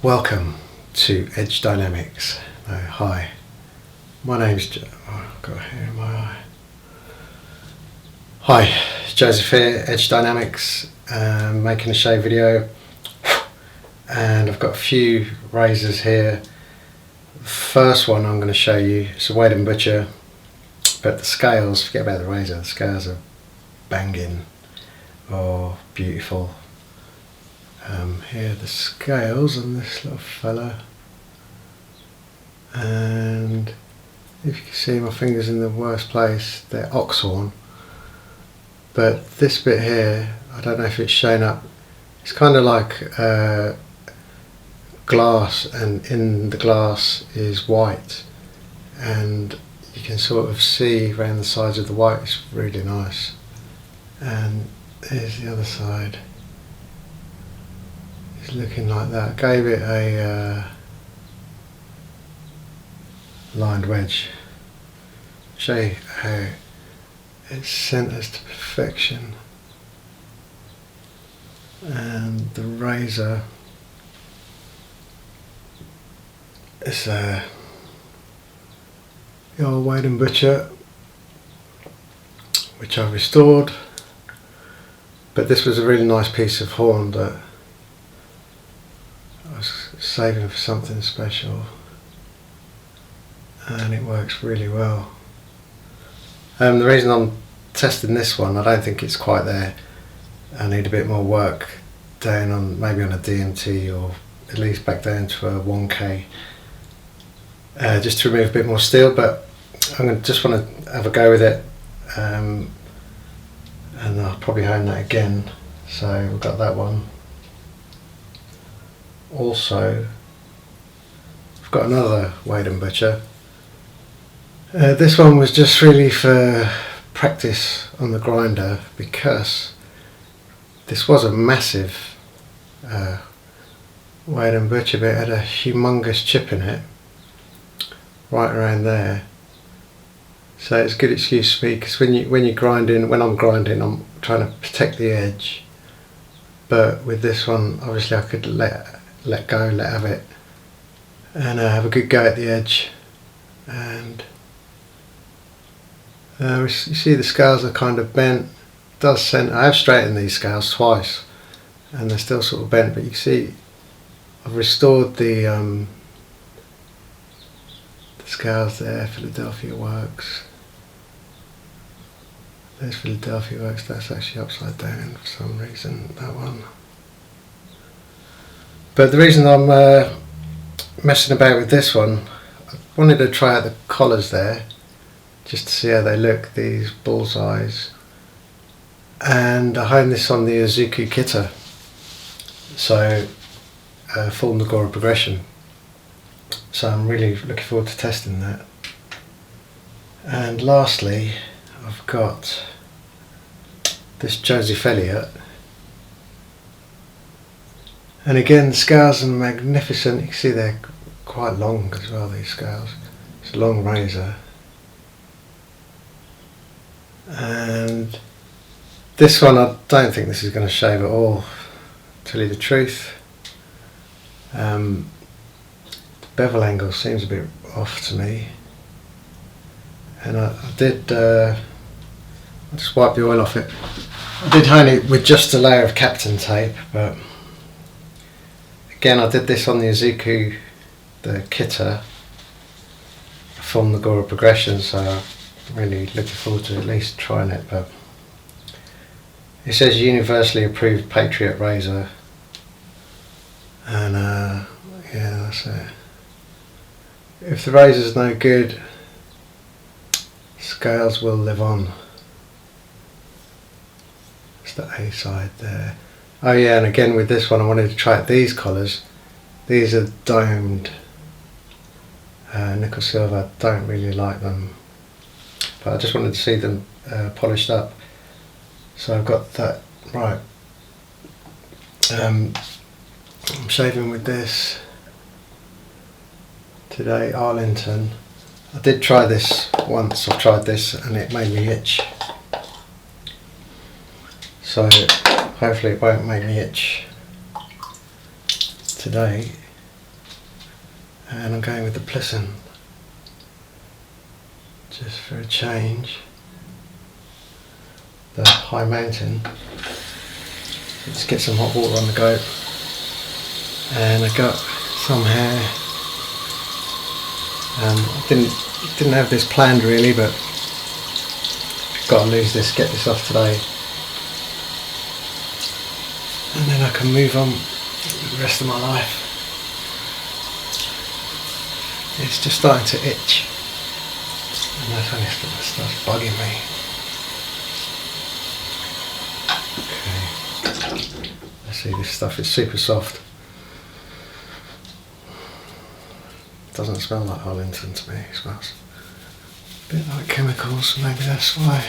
Welcome to Edge Dynamics. Hi, my name's I've got hair in my eye. Hi, Joseph here, Edge Dynamics, making a shave video, and I've got a few razors here. The first one I'm going to show you is a Wade & Butcher, but the scales, forget about the razor, the scales are banging or beautiful. Here are the scales on this little fella, and if you can see my fingers in the worst place, they're oxhorn, but this bit here, I don't know if it's shown up, it's kind of like glass, and in the glass is white, and you can sort of see around the sides of the white. It's really nice. And here's the other side. It's looking like that. Gave it a lined wedge. Show you how it centers to perfection. And the razor is the old Wade & Butcher, which I restored, but this was a really nice piece of horn that I was saving for something special, and it works really well. The reason I'm testing this one, I don't think it's quite there. I need a bit more work down on, maybe on a DMT, or at least back down to a 1K, just to remove a bit more steel, but I'm going to just want to have a go with it, and I'll probably hone that again. So we've got that one. Also, I've got another Wade & Butcher. This one was just really for practice on the grinder, because this was a massive Wade & Butcher, but it had a humongous chip in it right around there. So it's a good excuse for me, because when I'm grinding, I'm trying to protect the edge. But with this one, obviously I could let go, let have it, and have a good go at the edge. And you see the scales are kind of bent. It does center. I have straightened these scales twice, and they're still sort of bent. But you can see I've restored the scales there. Philadelphia Works. There's Philadelphia Works. That's actually upside down for some reason, that one. But the reason I'm messing about with this one, I wanted to try out the collars there, just to see how they look, these bullseyes. And I honed this on the Izuku Kita, so full Nagora progression. So I'm really looking forward to testing that. And lastly, I've got this Joseph Elliott. And again, the scales are magnificent. You can see they're quite long as well, these scales. It's a long razor. And this one, I don't think this is going to shave at all, to tell you the truth. The bevel angle seems a bit off to me. And I just wiped the oil off it. I did hone it with just a layer of Captain tape, but again, I did this on the Izuku, the Kita, from the Nagora progression, so I'm really looking forward to at least trying it. But it says universally approved Patriot razor, and yeah, that's it. If the razor's no good, scales will live on. It's the A side there. Oh yeah, and again with this one, I wanted to try out these collars. These are domed nickel silver. I don't really like them, but I just wanted to see them polished up. So I've got that right. I'm shaving with this, today, Arlington. I did try this once, I've tried this and it made me itch. So hopefully it won't make me itch today. And I'm going with the Plisson, just for a change. The high mountain. Let's get some hot water on the go. And I got some hair. I didn't have this planned really, but I've got to lose this, get this off today. And then I can move on with the rest of my life. It's just starting to itch. And that's when it starts bugging me. Okay. Let's see, this stuff is super soft. Doesn't smell like Arlington to me, it smells a bit like chemicals, maybe that's why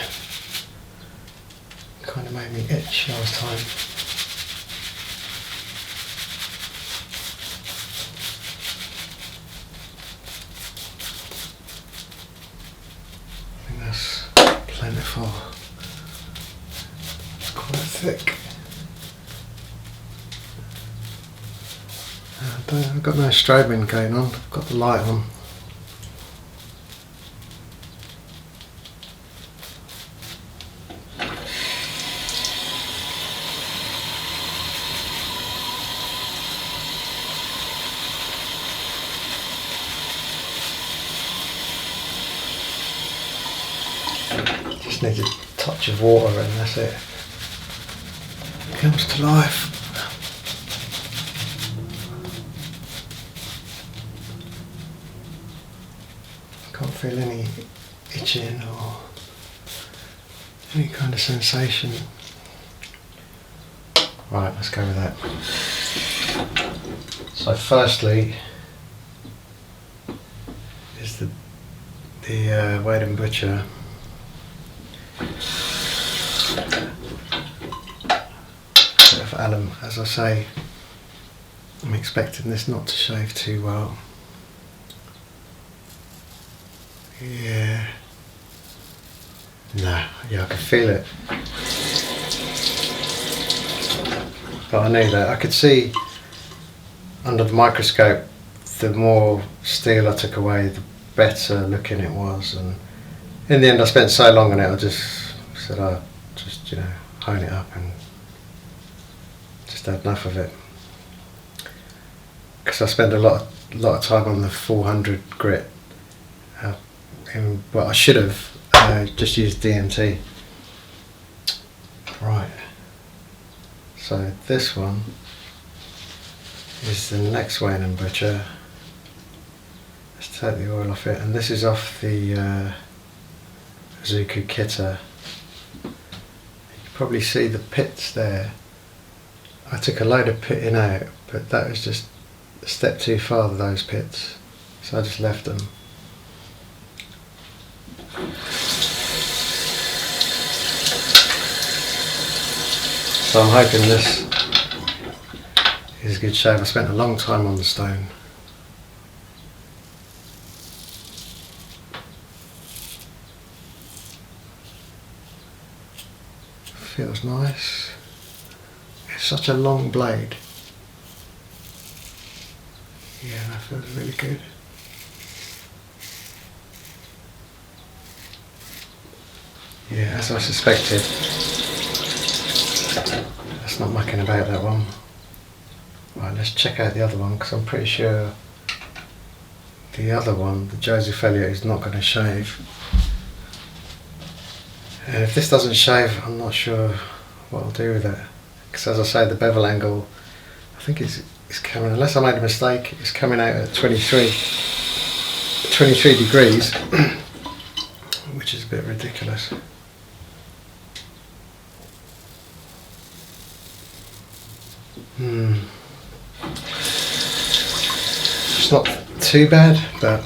it kind of made me itch last time. I think that's plentiful. It's quite thick. I've got no strobing going on, I've got the light on. Just need a touch of water and that's it. It comes to life. Can't feel any itching or any kind of sensation. Right, let's go with that. So firstly is the Wade and Butcher bit of alum. As I say, I'm expecting this not to shave too well. Yeah. No, yeah, I could feel it. But I knew that. I could see under the microscope, the more steel I took away, the better looking it was. And in the end, I spent so long on it, I just said, I'll just, hone it up and just had enough of it. Because I spent a lot of time on the 400 grit. Well, I should have just used DMT. Right. So this one is the next Wayne and Butcher. Let's take the oil off it, and this is off the Zuku Kitta. You can probably see the pits there. I took a load of pitting out, but that was just a step too far, those pits, so I just left them. So I'm hoping this is a good shave. I spent a long time on the stone. Feels nice. It's such a long blade. Yeah, that feels really good. Yeah, as I suspected. That's not mucking about, that one. Right, let's check out the other one, because I'm pretty sure the other one, the Joseph Elliott, is not going to shave. And if this doesn't shave, I'm not sure what I'll do with it. Because as I say, the bevel angle, I think it's coming, unless I made a mistake, it's coming out at 23 degrees, which is a bit ridiculous. It's not too bad, but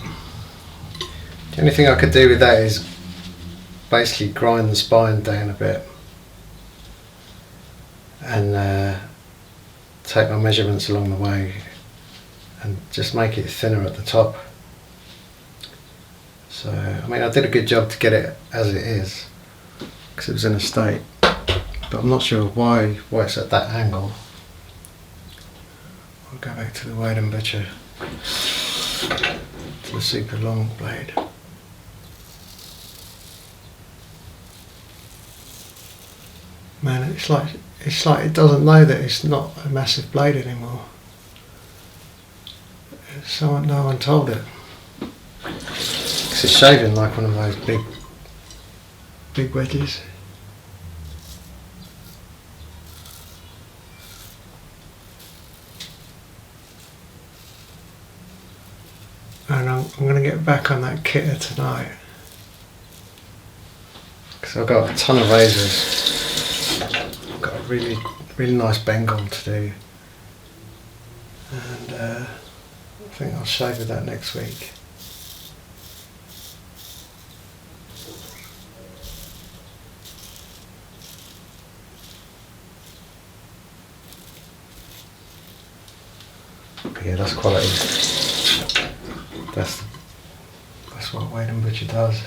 the only thing I could do with that is basically grind the spine down a bit and take my measurements along the way and just make it thinner at the top. So I mean, I did a good job to get it as it is because it was in a state, but I'm not sure why it's at that angle. I'll go back to the Wade and Butcher, to the super long blade. Man, it's like it doesn't know that it's not a massive blade anymore. No one told it. Because it's shaving like one of those big wedges. And I'm going to get back on that kitter tonight. Because I've got a ton of razors. I've got a really nice Bengal to do. And I think I'll shave with that next week. But yeah, that's quality. That's what Wade and Butcher does.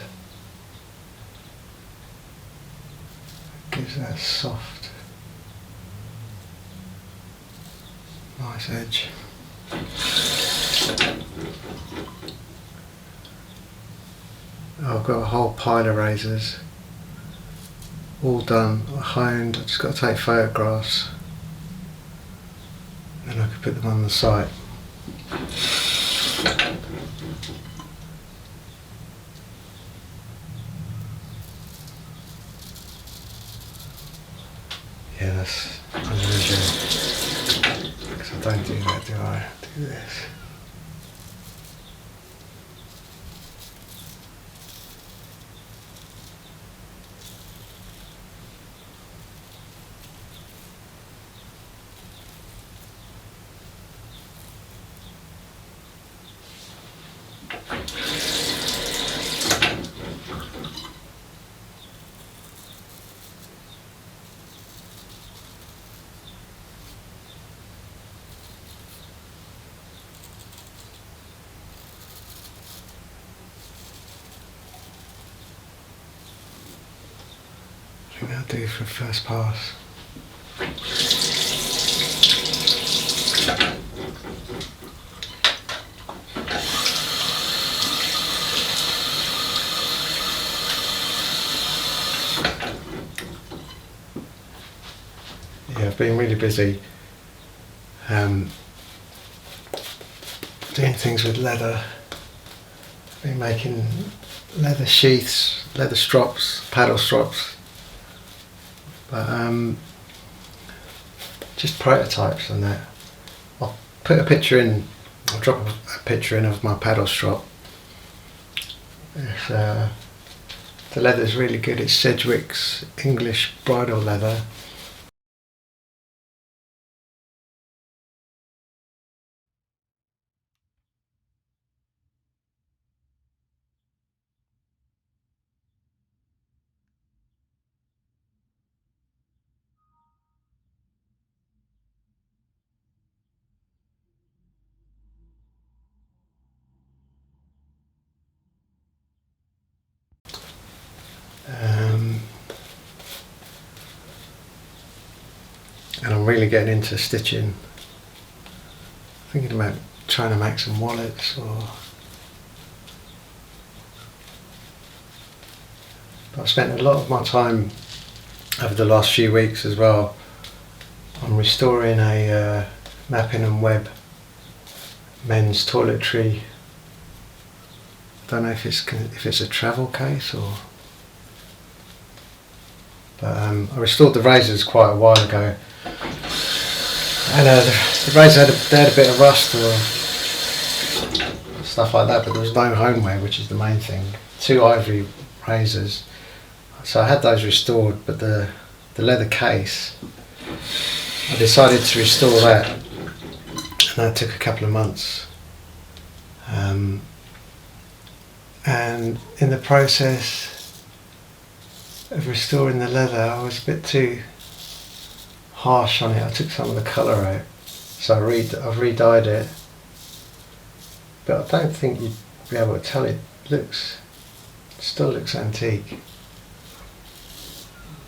It gives that soft, nice edge. I've got a whole pile of razors, all done, honed. I've just got to take photographs, and then I can put them on the site. Yeah, that's unusual, because I don't do that, do I? I do this. I think that'll do for first pass. Yeah, I've been really busy doing things with leather. I've been making leather sheaths, leather strops, paddle strops, but just prototypes and that. I'll put a picture in, I'll drop a picture in of my paddle strop. It's, the leather's really good. It's Sedgwick's English bridle leather. And I'm really getting into stitching. Thinking about trying to make some wallets But I've spent a lot of my time over the last few weeks as well on restoring a Mappin and Webb men's toiletry. I don't know if it's a travel case or. But I restored the razors quite a while ago, and the razors had a bit of rust or stuff like that, but there was no homeware, which is the main thing. 2 ivory razors, so I had those restored, but the leather case, I decided to restore that, and that took a couple of months. And in the process of restoring the leather, I was a bit too harsh on it. I took some of the colour out, so I've re-dyed it, but I don't think you'd be able to tell. It looks Still looks antique.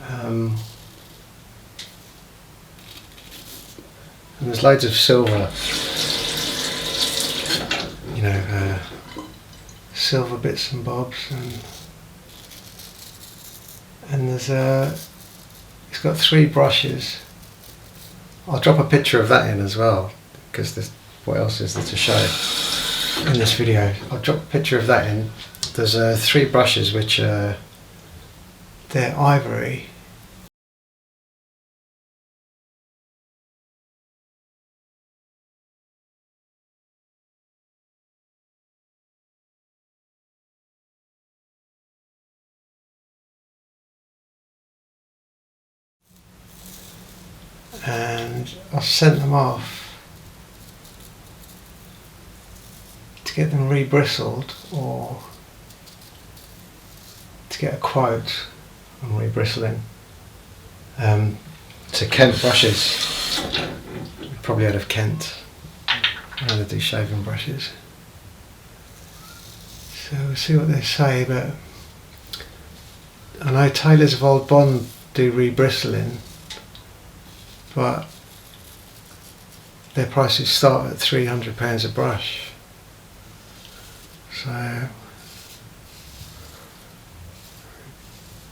And there's loads of silver, you know, silver bits and bobs, and there's it's got 3 brushes. I'll drop a picture of that in as well, because what else is there to show in this video? I'll drop a picture of that in. There's 3 brushes which they're ivory. And I've sent them off to get them rebristled, or to get a quote on rebristling, to Kent brushes. You've probably heard of Kent. I know they do shaving brushes. So we'll see what they say, but I know tailors of Old Bond do rebristling, but their prices start at £300 a brush. So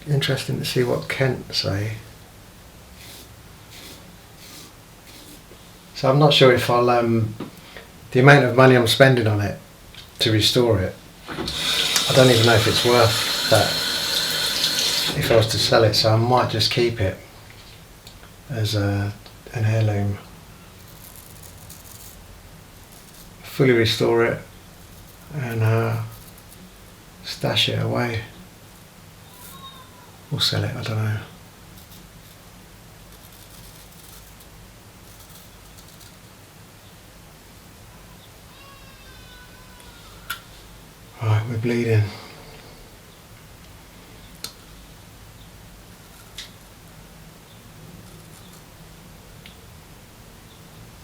interesting to see what Kent say. So I'm not sure if I'll the amount of money I'm spending on it to restore it, I don't even know if it's worth that if I was to sell it, so I might just keep it as an heirloom. Fully restore it and stash it away, or sell it, I don't know. Right, we're bleeding.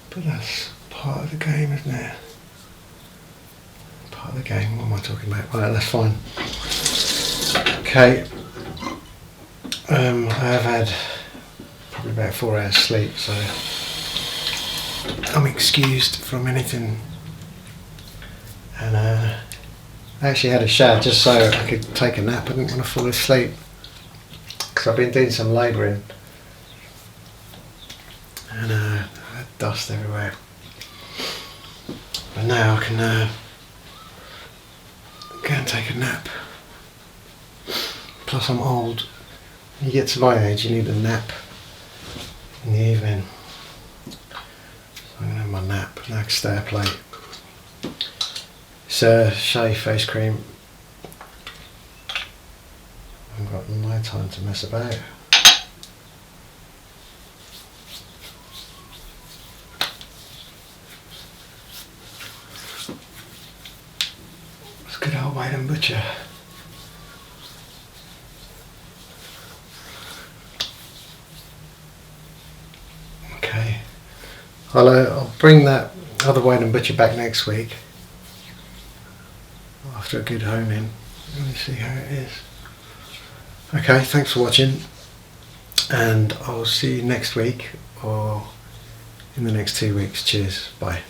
But that's part of the game, isn't it? Part of the game, what am I talking about? Right, that's fine. Okay. I have had probably about 4 hours sleep, so I'm excused from anything. And I actually had a shower just so I could take a nap. I didn't want to fall asleep because I've been doing some labouring and I had dust everywhere. But now I can go and take a nap. Plus I'm old. When you get to my age, you need a nap in the evening. So I'm going to have my nap and I can stay up late. It's a shea face cream. I've got no time to mess about. It's good old Wade and Butcher. Okay, I'll bring that other Wade and Butcher back next week after a good hone in. Let me see how it is. Okay, thanks for watching, and I'll see you next week or in the next 2 weeks. Cheers, bye.